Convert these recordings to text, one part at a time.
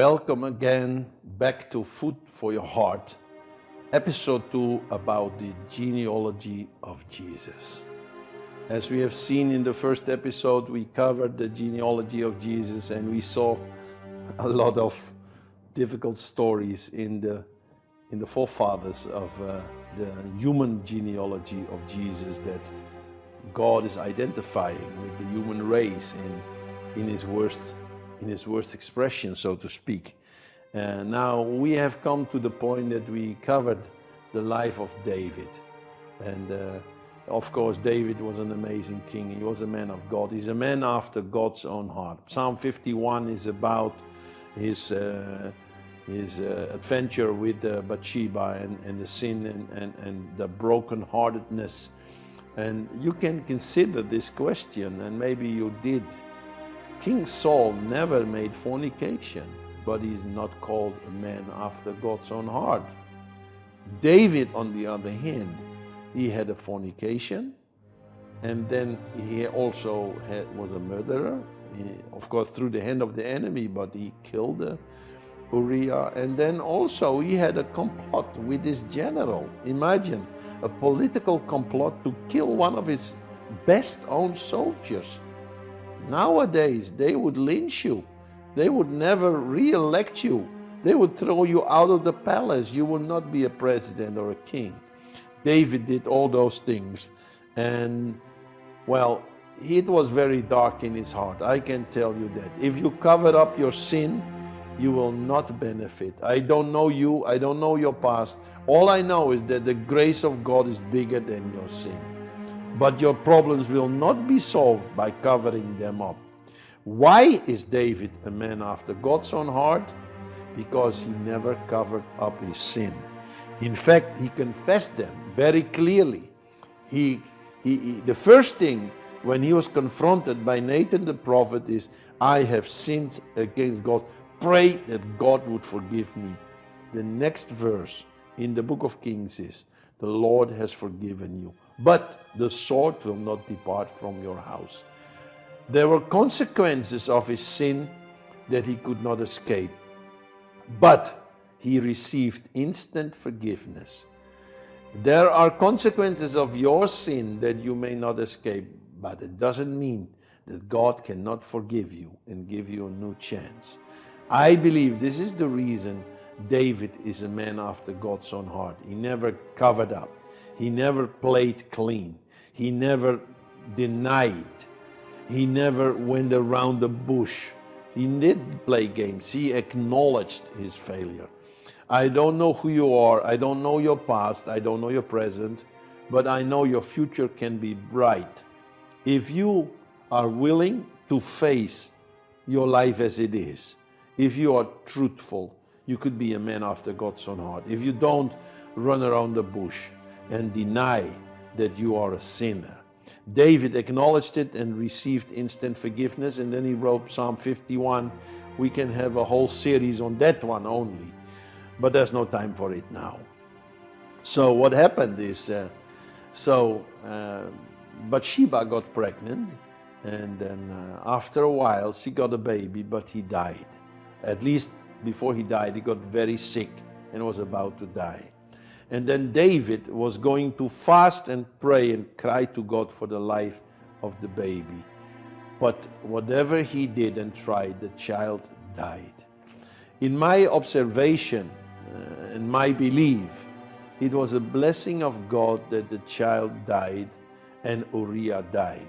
Welcome again back to Food for Your Heart, episode 2 about the genealogy of Jesus. As we have seen in the first episode, we covered the genealogy of Jesus and we saw a lot of difficult stories in the forefathers of the human genealogy of Jesus that God is identifying with the human race in his worst expression, so to speak. Now we have come to the point that we covered the life of David. And of course, David was an amazing king. He was a man of God. He's a man after God's own heart. Psalm 51 is about his adventure with Bathsheba and the sin and the brokenheartedness. And you can consider this question, and maybe you did. King Saul never made fornication, but he's not called a man after God's own heart. David, on the other hand, he had a fornication, and then he also was a murderer, of course through the hand of the enemy, but he killed Uriah. And then also he had a complot with his general. Imagine a political complot to kill one of his best owned soldiers. Nowadays, they would lynch you. They would never re-elect you. They would throw you out of the palace. You will not be a president or a king. David did all those things. And, well, it was very dark in his heart. I can tell you that. If you cover up your sin, you will not benefit. I don't know you. I don't know your past. All I know is that the grace of God is bigger than your sin. But your problems will not be solved by covering them up. Why is David a man after God's own heart? Because he never covered up his sin. In fact, he confessed them very clearly. The first thing when he was confronted by Nathan the prophet is, I have sinned against God. Pray that God would forgive me. The next verse in the book of Kings is, the Lord has forgiven you, but the sword will not depart from your house. There were consequences of his sin that he could not escape, but he received instant forgiveness. There are consequences of your sin that you may not escape, but it doesn't mean that God cannot forgive you and give you a new chance. I believe this is the reason David is a man after God's own heart. He never covered up. He never played clean. He never denied. He never went around the bush. He didn't play games. He acknowledged his failure. I don't know who you are. I don't know your past. I don't know your present. But I know your future can be bright if you are willing to face your life as it is. If you are truthful, you could be a man after God's own heart. If you don't run around the bush and deny that you are a sinner. David acknowledged it and received instant forgiveness, and then he wrote Psalm 51. We can have a whole series on that one only, but there's no time for it now. So what happened is, Bathsheba got pregnant, and then after a while she got a baby, but he died. At least before he died, he got very sick and was about to die. And then David was going to fast and pray and cry to God for the life of the baby. But whatever he did and tried, the child died. In my observation and my belief, it was a blessing of God that the child died and Uriah died.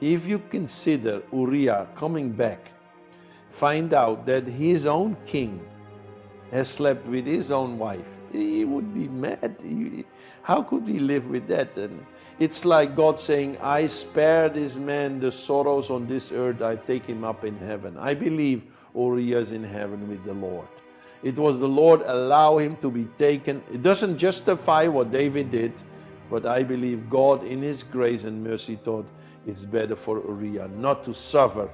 If you consider Uriah coming back, find out that his own king has slept with his own wife, he would be mad. How could he live with that? And it's like God saying, I spare this man the sorrows on this earth, I take him up in heaven. I believe Uriah is in heaven with the Lord. It was the Lord allow him to be taken. It doesn't justify what David did, but I believe God in his grace and mercy thought it's better for Uriah not to suffer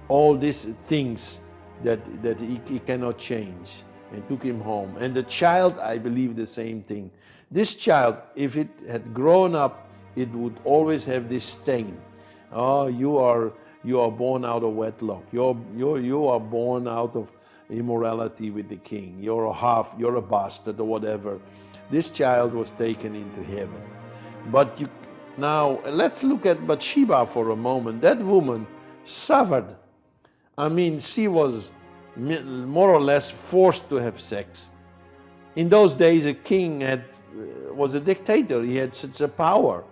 all these things that he cannot change, and took him home. And the child, I believe the same thing. This child, if it had grown up, it would always have this stain. Oh, you are born out of wedlock. You are born out of immorality with the king. You're a bastard or whatever. This child was taken into heaven. But now let's look at Bathsheba for a moment. That woman suffered. I mean, she was more or less forced to have sex. In those days, a king was a dictator. He had such a power.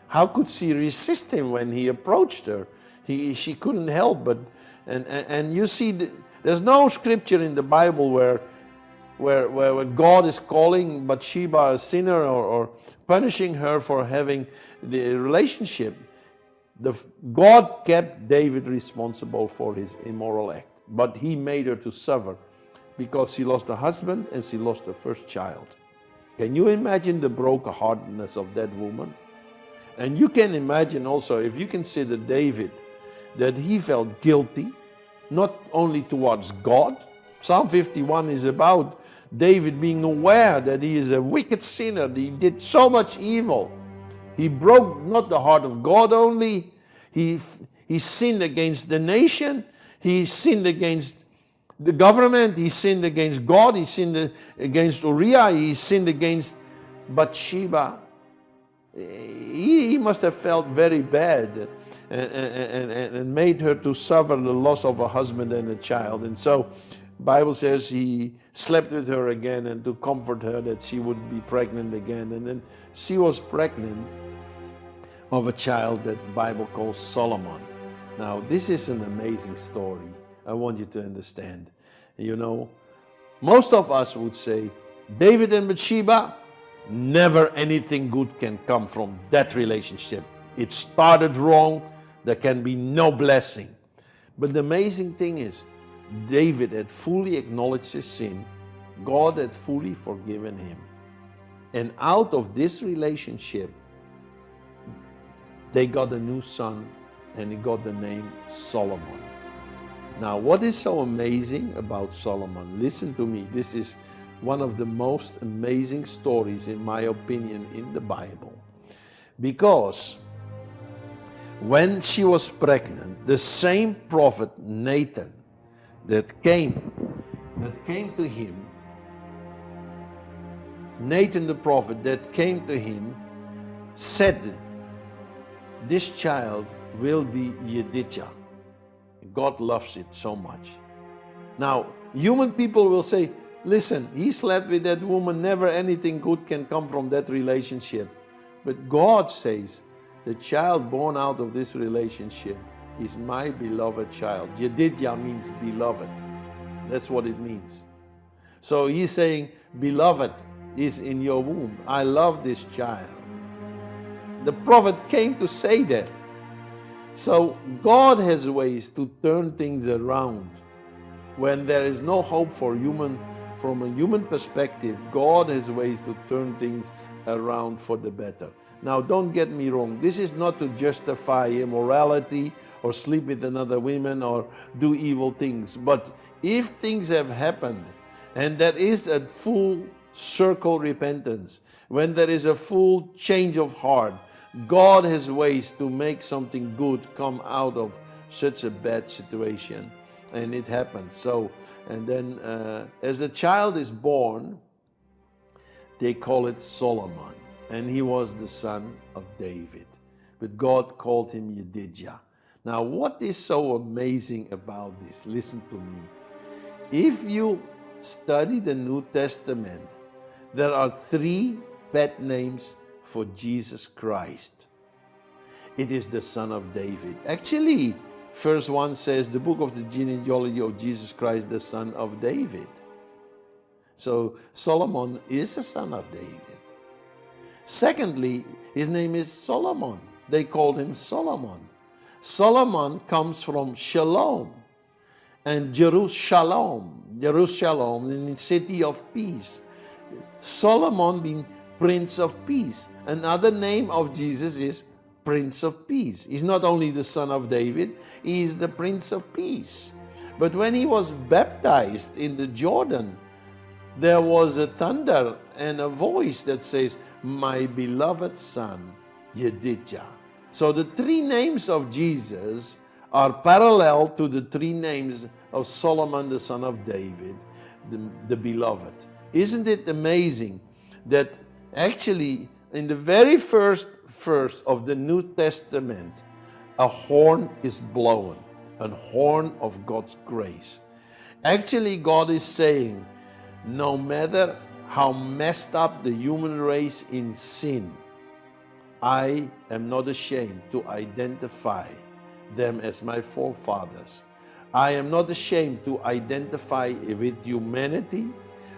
How could she resist him when he approached her? She couldn't help but, and you see, there's no scripture in the Bible where God is calling Bathsheba a sinner or punishing her for having the relationship. God kept David responsible for his immoral act, but he made her to suffer because she lost a husband and she lost her first child. Can you imagine the brokenheartedness of that woman? And you can imagine also, if you consider David, that he felt guilty, not only towards God. Psalm 51 is about David being aware that he is a wicked sinner. He did so much evil. He broke not the heart of God only, he sinned against the nation, he sinned against the government, he sinned against God, he sinned against Uriah, he sinned against Bathsheba. He must have felt very bad and made her to suffer the loss of a husband and a child. And so Bible says he slept with her again and to comfort her that she would be pregnant again. And then she was pregnant of a child that the Bible calls Solomon. Now, this is an amazing story. I want you to understand. You know, most of us would say, David and Bathsheba, never anything good can come from that relationship. It started wrong. There can be no blessing. But the amazing thing is, David had fully acknowledged his sin. God had fully forgiven him. And out of this relationship, they got a new son, and he got the name Solomon. Now, what is so amazing about Solomon? Listen to me. This is one of the most amazing stories, in my opinion, in the Bible. Because when she was pregnant, the same prophet Nathan that came to him, Nathan the prophet that came to him, said, this child will be Jedidjah. God loves it so much. Now, human people will say, listen, he slept with that woman, never anything good can come from that relationship. But God says, the child born out of this relationship is my beloved child. Jedidjah means beloved. That's what it means. So he's saying, beloved is in your womb. I love this child. The prophet came to say that. So God has ways to turn things around. When there is no hope for from a human perspective, God has ways to turn things around for the better. Now, don't get me wrong. This is not to justify immorality or sleep with another woman or do evil things. But if things have happened and there is a full circle repentance, when there is a full change of heart, God has ways to make something good come out of such a bad situation. And it happens. So, and then as a child is born, they call it Solomon. And he was the son of David. But God called him Jedidjah. Now, what is so amazing about this? Listen to me. If you study the New Testament, there are 3 pet names for Jesus Christ. It is the son of David. Actually, verse 1 says, the book of the genealogy of Jesus Christ, the son of David. So Solomon is a son of David. Secondly, his name is Solomon. They called him Solomon. Solomon comes from Shalom. And Jerusalem means city of peace. Solomon means Prince of Peace. Another name of Jesus is Prince of Peace. He's not only the son of David, he is the Prince of Peace. But when he was baptized in the Jordan, there was a thunder and a voice that says, my beloved son, Jedidjah. So the 3 names of Jesus are parallel to the three names of Solomon, the son of David, the beloved. Isn't it amazing that actually in the very first verse of the New Testament, a horn is blown, a horn of God's grace. Actually, God is saying, no matter how messed up the human race in sin, I am not ashamed to identify them as my forefathers. I am not ashamed to identify with humanity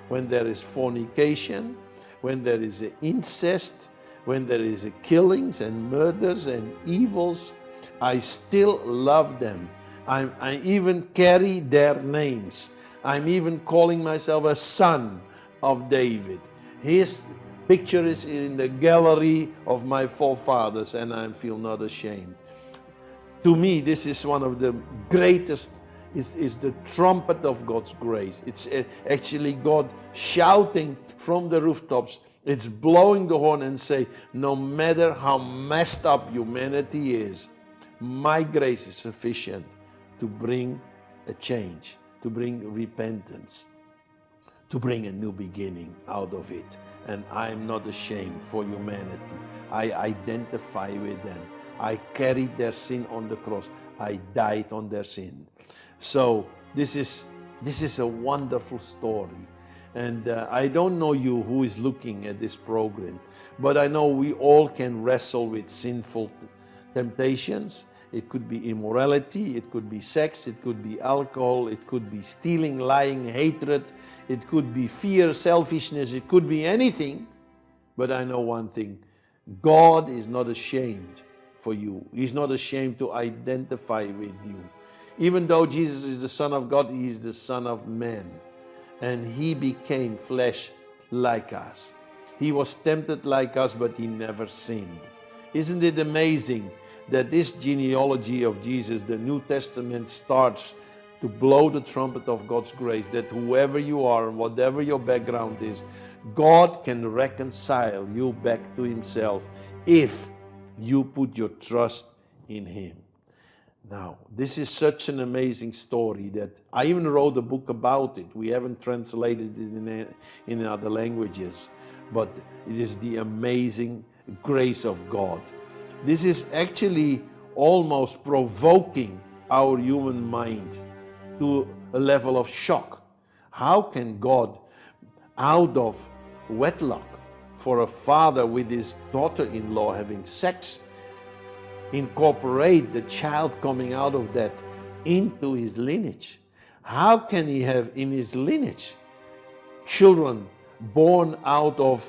when there is fornication, when there is incest, when there is killings and murders and evils. I still love them. I even carry their names. I'm even calling myself a son of David. His picture is in the gallery of my forefathers, and I feel not ashamed. To me, this is one of the greatest, is the trumpet of God's grace. It's actually God shouting from the rooftops. It's blowing the horn and say, no matter how messed up humanity is, my grace is sufficient to bring a change, to bring repentance, to bring a new beginning out of it. And I am not ashamed for humanity. I identify with them. I carried their sin on the cross. I died on their sin. So this is a wonderful story. And I don't know you who is looking at this program, but I know we all can wrestle with sinful temptations. It could be immorality, it could be sex, it could be alcohol, it could be stealing, lying, hatred, it could be fear, selfishness, it could be anything. But I know one thing, God is not ashamed for you. He's not ashamed to identify with you. Even though Jesus is the Son of God, He is the Son of Man. And He became flesh like us. He was tempted like us, but He never sinned. Isn't it amazing that this genealogy of Jesus, the New Testament, starts to blow the trumpet of God's grace, that whoever you are, whatever your background is, God can reconcile you back to Himself if you put your trust in Him. Now, this is such an amazing story that I even wrote a book about it. We haven't translated it in other languages, but it is the amazing grace of God. This is actually almost provoking our human mind to a level of shock. How can God, out of wedlock, for a father with his daughter-in-law having sex, incorporate the child coming out of that into his lineage? How can he have in his lineage children born out of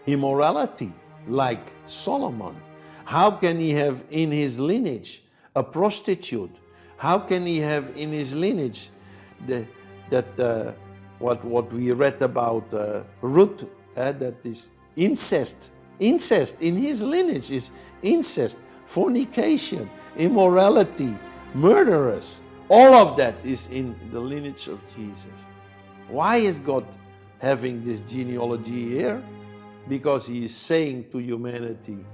immorality like Solomon? How can he have in his lineage a prostitute? How can he have in his lineage what we read about Ruth, that is incest? Incest in his lineage is incest, fornication, immorality, murderers. All of that is in the lineage of Jesus. Why is God having this genealogy here? Because He is saying to humanity,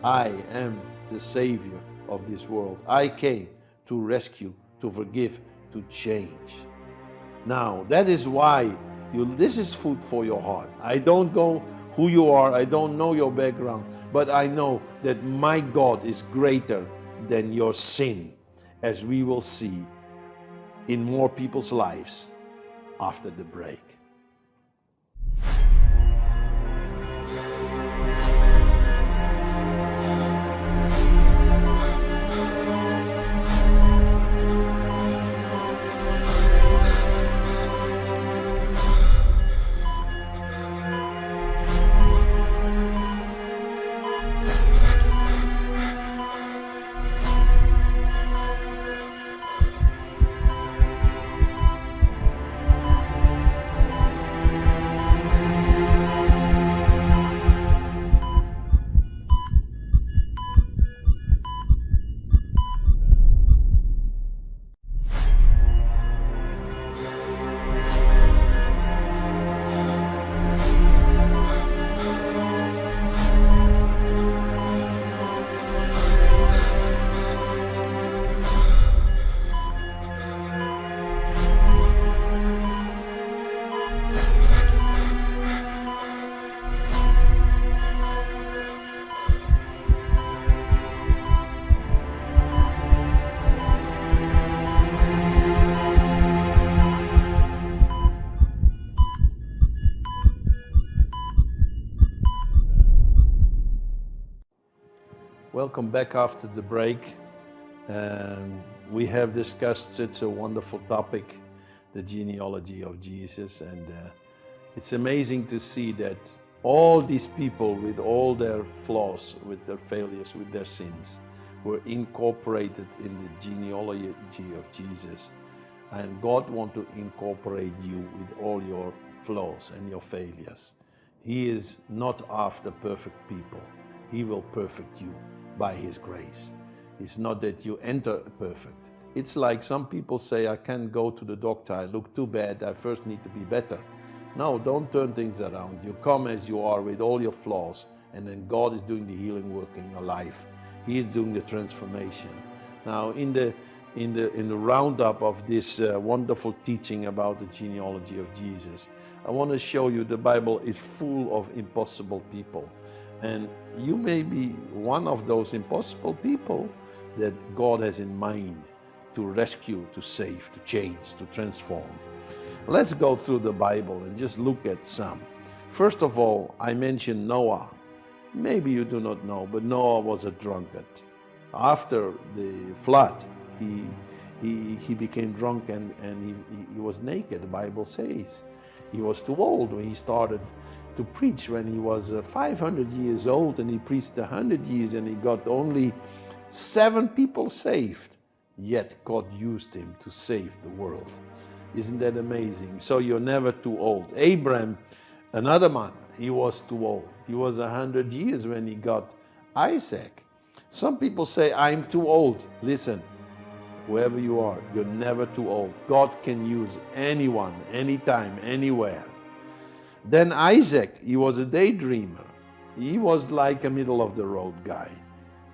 I am the Savior of this world. I came to rescue, to forgive, to change. Now, that is why this is food for your heart. I don't go who you are, I don't know your background, but I know that my God is greater than your sin, as we will see in more people's lives after the break. Welcome back after the break. We have discussed such a wonderful topic, the genealogy of Jesus, and it's amazing to see that all these people with all their flaws, with their failures, with their sins, were incorporated in the genealogy of Jesus. And God wants to incorporate you with all your flaws and your failures. He is not after perfect people. He will perfect you by His grace. It's not that you enter perfect. It's like some people say, I can't go to the doctor, I look too bad, I first need to be better. No, don't turn things around. You come as you are with all your flaws, and then God is doing the healing work in your life. He is doing the transformation. Now, in the roundup of this wonderful teaching about the genealogy of Jesus, I want to show you the Bible is full of impossible people. And you may be one of those impossible people that God has in mind to rescue, to save, to change, to transform. Let's go through the Bible and just look at some. First of all, I mentioned Noah. Maybe you do not know, but Noah was a drunkard. After the flood, he became drunk and he was naked, the Bible says. He was too old when he started to preach when he was 500 years old, and he preached 100 years and he got only 7 people saved. Yet God used him to save the world. Isn't that amazing? So you're never too old. Abraham, another man, he was too old. He was 100 years when he got Isaac. Some people say, I'm too old. Listen, whoever you are, you're never too old. God can use anyone, anytime, anywhere. Then Isaac, he was a daydreamer. He was like a middle of the road guy.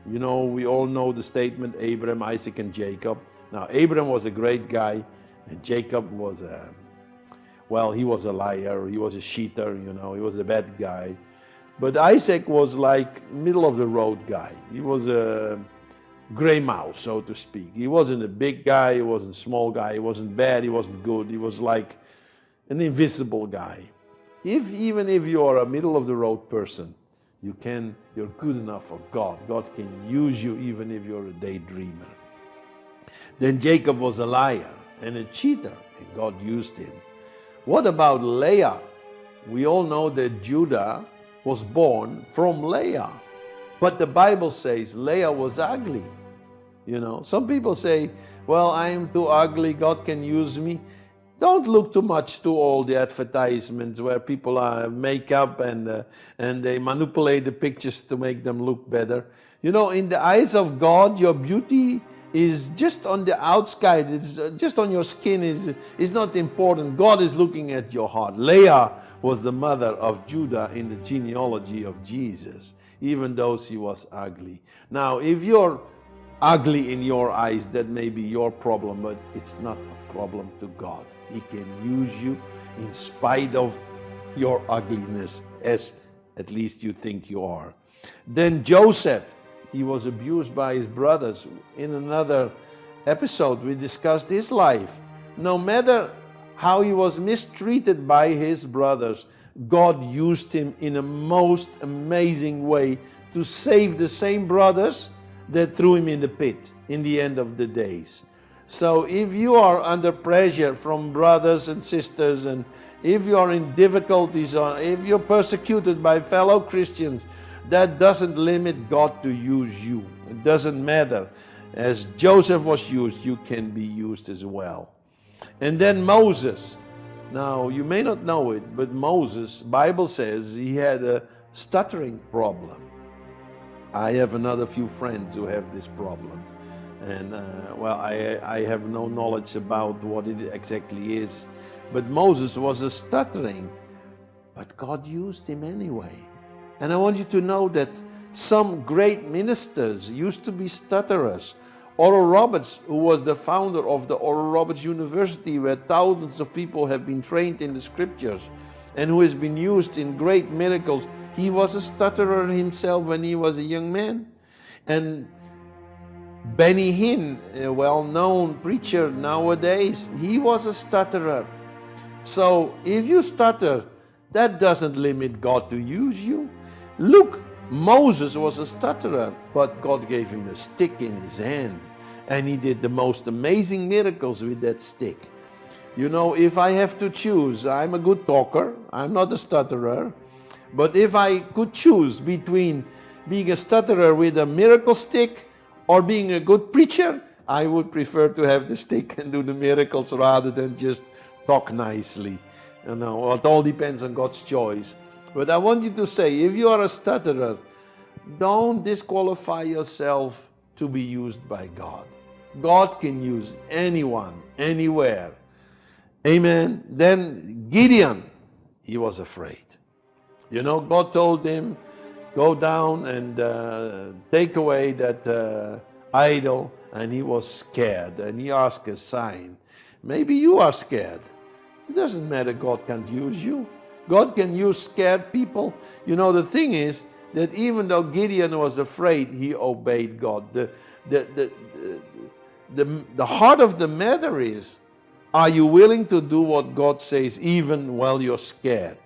You know, we all know the statement, Abraham, Isaac, and Jacob. Now, Abraham was a great guy, and Jacob was he was a liar, he was a cheater, you know, he was a bad guy. But Isaac was like middle of the road guy. He was a gray mouse, so to speak. He wasn't a big guy, he wasn't a small guy, he wasn't bad, he wasn't good. He was like an invisible guy. Even if you are a middle of the road person, you're good enough for God. God can use you even if you're a daydreamer. Then Jacob was a liar and a cheater, and God used him. What about Leah? We all know that Judah was born from Leah, but the Bible says Leah was ugly. You know, some people say, well, I am too ugly, God can use me. Don't look too much to all the advertisements where people make up and they manipulate the pictures to make them look better. You know, in the eyes of God, your beauty is just on the outside. It's just on your skin is not important. God is looking at your heart. Leah was the mother of Judah in the genealogy of Jesus, even though she was ugly. Now, if you're ugly in your eyes, that may be your problem, but it's not a problem to God. He can use you in spite of your ugliness, as at least you think you are. Then Joseph, he was abused by his brothers. In another episode, we discussed his life. No matter how he was mistreated by his brothers, God used him in a most amazing way to save the same brothers that threw him in the pit in the end of the days. So if you are under pressure from brothers and sisters, and if you are in difficulties, or if you're persecuted by fellow Christians, that doesn't limit God to use you. It doesn't matter. As Joseph was used, you can be used as well. And then Moses. Now, you may not know it, but Moses, Bible says he had a stuttering problem. I have another few friends who have this problem. And I have no knowledge about what it exactly is. But Moses was a stuttering, but God used him anyway. And I want you to know that some great ministers used to be stutterers. Oral Roberts, who was the founder of the Oral Roberts University, where thousands of people have been trained in the scriptures, and who has been used in great miracles, he was a stutterer himself when he was a young man. And Benny Hinn, a well-known preacher nowadays, he was a stutterer. So if you stutter, that doesn't limit God to use you. Look Moses was a stutterer, but God gave him a stick in his hand, and he did the most amazing miracles with that stick. You know, if I have to choose, I'm a good talker, I'm not a stutterer, but if I could choose between being a stutterer with a miracle stick or being a good preacher, I would prefer to have the stick and do the miracles rather than just talk nicely. You know, it all depends on God's choice. But I want you to say, if you are a stutterer, don't disqualify yourself to be used by God. God can use anyone, anywhere. Amen. Then Gideon, he was afraid. You know, God told him, go down and take away that idol, and he was scared, and he asked a sign. Maybe you are scared. It doesn't matter, God can't use you. God can use scared people. You know, the thing is that even though Gideon was afraid, he obeyed God. The heart of the matter is, are you willing to do what God says even while you're scared?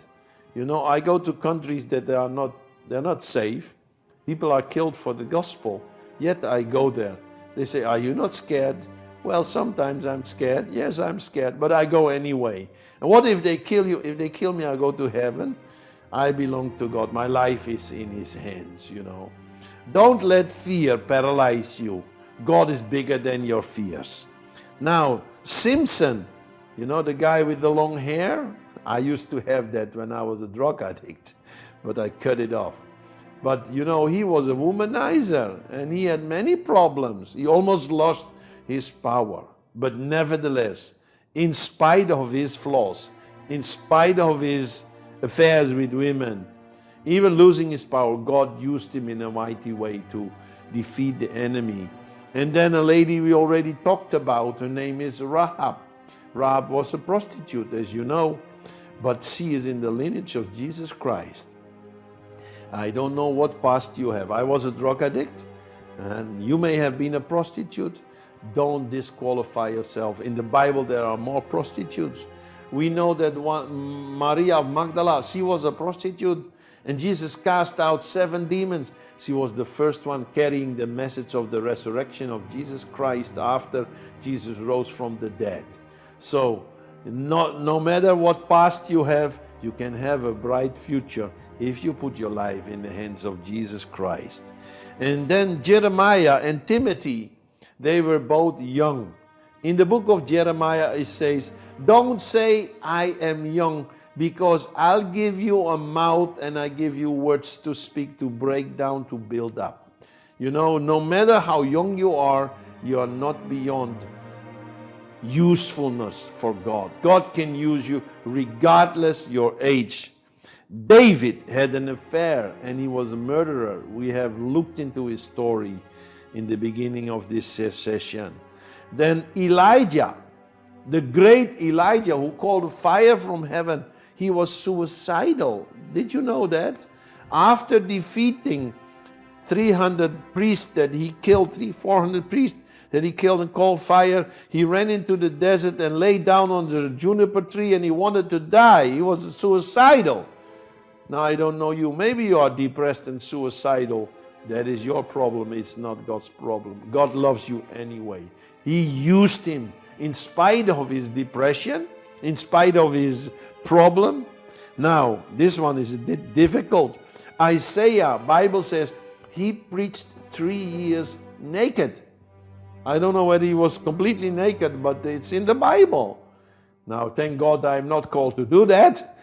You know, I go to countries that they're not safe. People are killed for the gospel. Yet I go there. They say, are you not scared? Well, sometimes I'm scared. Yes, I'm scared, but I go anyway. And what if they kill you? If they kill me, I go to heaven. I belong to God. My life is in His hands, you know. Don't let fear paralyze you. God is bigger than your fears. Now, Simpson, you know, the guy with the long hair? I used to have that when I was a drug addict, but I cut it off. But, you know, he was a womanizer, and he had many problems. He almost lost his power. But nevertheless, in spite of his flaws, in spite of his affairs with women, even losing his power, God used him in a mighty way to defeat the enemy. And then a lady we already talked about, her name is Rahab. Rahab was a prostitute, as you know, but she is in the lineage of Jesus Christ. I don't know what past you have. I was a drug addict, and you may have been a prostitute. Don't disqualify yourself. In the Bible, there are more prostitutes. We know that Maria of Magdala, she was a prostitute, and Jesus cast out 7 demons. She was the first one carrying the message of the resurrection of Jesus Christ after Jesus rose from the dead. So, no matter what past you have, you can have a bright future if you put your life in the hands of Jesus Christ. And then Jeremiah and Timothy, they were both young. In the book of Jeremiah, it says, don't say, I am young, because I'll give you a mouth and I give you words to speak, to break down, to build up. You know, no matter how young you are not beyond usefulness for God. God can use you regardless your age. David had an affair and he was a murderer. We have looked into his story in the beginning of this session. Then Elijah, the great Elijah who called fire from heaven, he was suicidal. Did you know that? After defeating 300 priests that he killed, 400 priests that he killed and called fire, he ran into the desert and lay down under a juniper tree and he wanted to die. He was suicidal. Now, I don't know you. Maybe you are depressed and suicidal. That is your problem. It's not God's problem. God loves you anyway. He used him in spite of his depression, in spite of his problem. Now, this one is a bit difficult. Isaiah, Bible says, he preached 3 years naked. I don't know whether he was completely naked, but it's in the Bible. Now, thank God I'm not called to do that.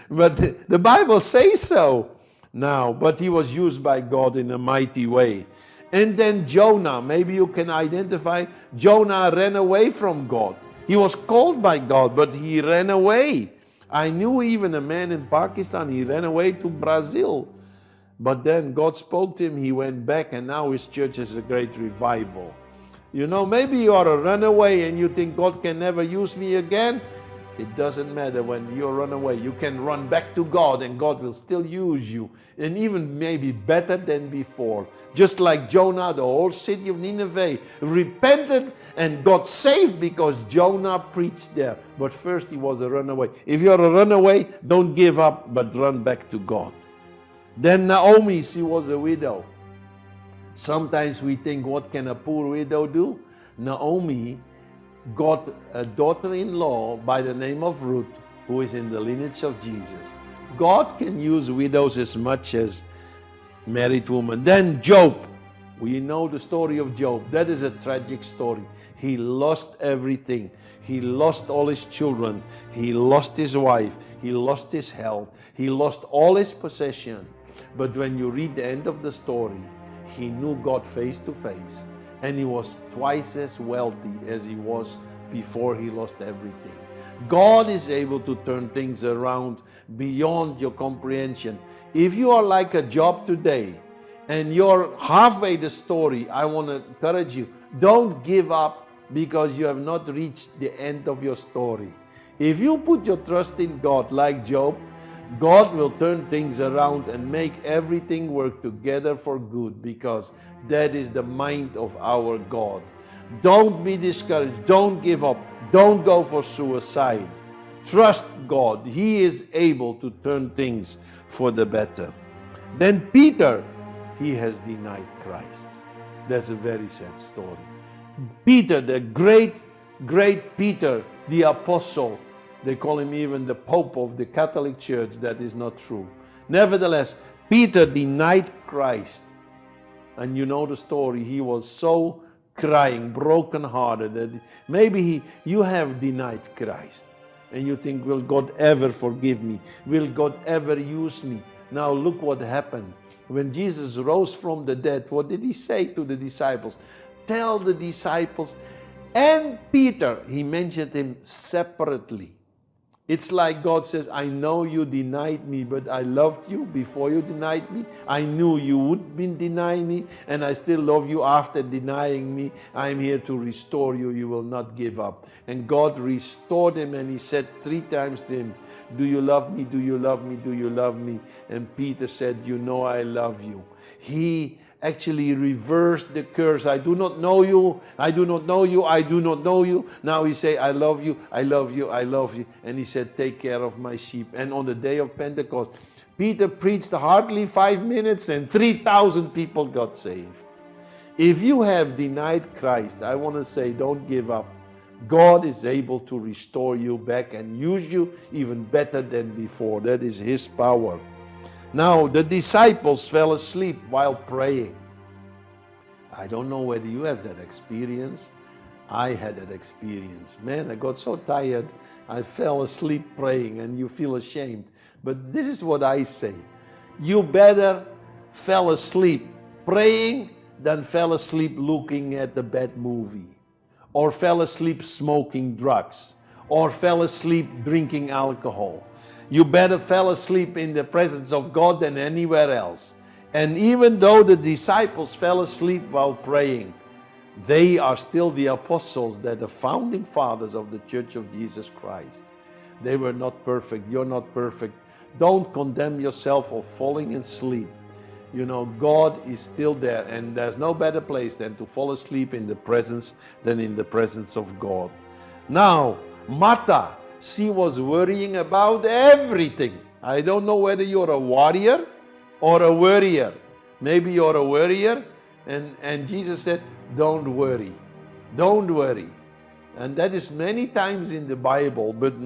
But the Bible says so. Now, but he was used by God in a mighty way. And then Jonah, maybe you can identify, Jonah ran away from God. He was called by God, but he ran away. I knew even a man in Pakistan, he ran away to Brazil. But then God spoke to him, he went back, and now his church has a great revival. You know, maybe you are a runaway and you think God can never use me again. It doesn't matter. When you run away, you can run back to God and God will still use you, and even maybe better than before. Just like Jonah, the whole city of Nineveh repented and got saved because Jonah preached there. But first he was a runaway. If you're a runaway, don't give up, but run back to God. Then Naomi, she was a widow. Sometimes we think, what can a poor widow do? Naomi got a daughter-in-law by the name of Ruth, who is in the lineage of Jesus. God can use widows as much as married women. Then Job. We know the story of Job. That is a tragic story. He lost everything. He lost all his children. He lost his wife. He lost his health. He lost all his possession. But when you read the end of the story, he knew God face to face. And he was twice as wealthy as he was before he lost everything. God is able to turn things around beyond your comprehension. If you are like a Job today, and you're halfway the story, I want to encourage you, don't give up because you have not reached the end of your story. If you put your trust in God like Job, God will turn things around and make everything work together for good, because that is the mind of our God. Don't be discouraged. Don't give up. Don't go for suicide. Trust God. He is able to turn things for the better. Then Peter, he has denied Christ. That's a very sad story. Peter, the great Peter, the apostle, they call him even the Pope of the Catholic Church. That is not true. Nevertheless, Peter denied Christ. And you know the story. He was so crying, broken-hearted, that maybe you have denied Christ. And you think, will God ever forgive me? Will God ever use me? Now look what happened. When Jesus rose from the dead, what did he say to the disciples? Tell the disciples and Peter, he mentioned him separately. It's like God says, I know you denied me, but I loved you before you denied me. I knew you would be denying me, and I still love you after denying me. I'm here to restore you. You will not give up. And God restored him, and he said 3 times to him, do you love me? Do you love me? Do you love me? And Peter said, you know I love you. He actually reversed the curse. I do not know you. I do not know you. I do not know you. Now he say, I love you. I love you. I love you. And he said, take care of my sheep. And on the day of Pentecost, Peter preached hardly 5 minutes and 3,000 people got saved. If you have denied Christ, I want to say, don't give up. God is able to restore you back and use you even better than before. That is his power. Now, the disciples fell asleep while praying. I don't know whether you have that experience. I had that experience. Man, I got so tired, I fell asleep praying, and you feel ashamed. But this is what I say. You better fell asleep praying than fell asleep looking at the bad movie, or fell asleep smoking drugs, or fell asleep drinking alcohol. You better fell asleep in the presence of God than anywhere else. And even though the disciples fell asleep while praying, they are still the apostles, that the founding fathers of the Church of Jesus Christ. They were not perfect. You're not perfect. Don't condemn yourself for falling asleep. You know, God is still there, and there's no better place than to fall asleep in the presence than in the presence of God. Now, Martha, she was worrying about everything. I don't know whether you're a warrior or a worrier. Maybe you're a worrier, and Jesus said, don't worry. Don't worry. And that is many times in the Bible, but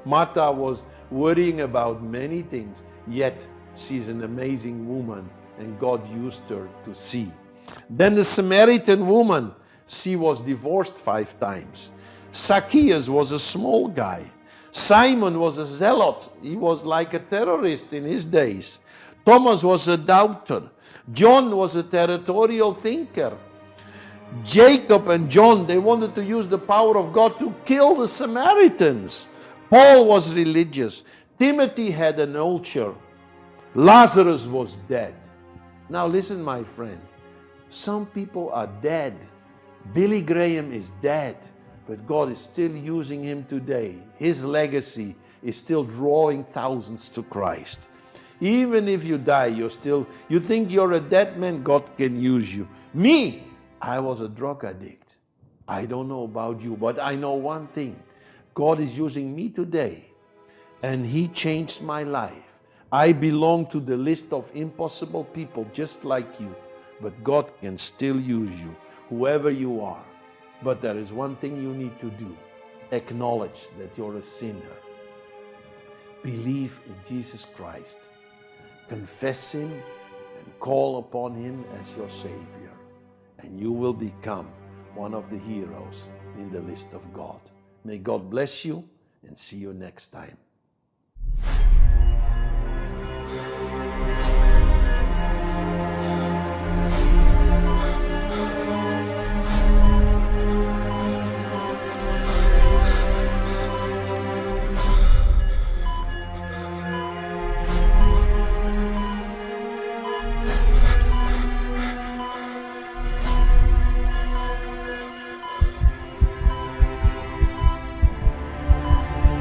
Martha was worrying about many things, yet she's an amazing woman, and God used her to see. Then the Samaritan woman, she was divorced 5 times. Zacchaeus was a small guy. Simon was a zealot. He was like a terrorist in his days. Thomas was a doubter. John was a territorial thinker. Jacob and John, they wanted to use the power of God to kill the Samaritans. Paul was religious. Timothy had an ulcer. Lazarus was dead. Now listen, my friend. Some people are dead. Billy Graham is dead, but God is still using him today. His legacy is still drawing thousands to Christ. Even if you die, you think you're a dead man, God can use you. Me, I was a drug addict. I don't know about you, but I know one thing. God is using me today, and He changed my life. I belong to the list of impossible people just like you, but God can still use you, whoever you are. But there is one thing you need to do. Acknowledge that you're a sinner. Believe in Jesus Christ. Confess Him and call upon Him as your Savior. And you will become one of the heroes in the list of God. May God bless you and see you next time.